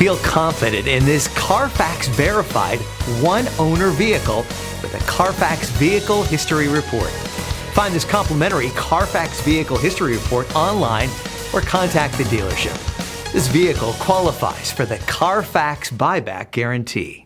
Feel confident in this Carfax verified one-owner vehicle with a Carfax Vehicle History Report. Find this complimentary Carfax Vehicle History Report online or contact the dealership. This vehicle qualifies for the Carfax Buyback Guarantee.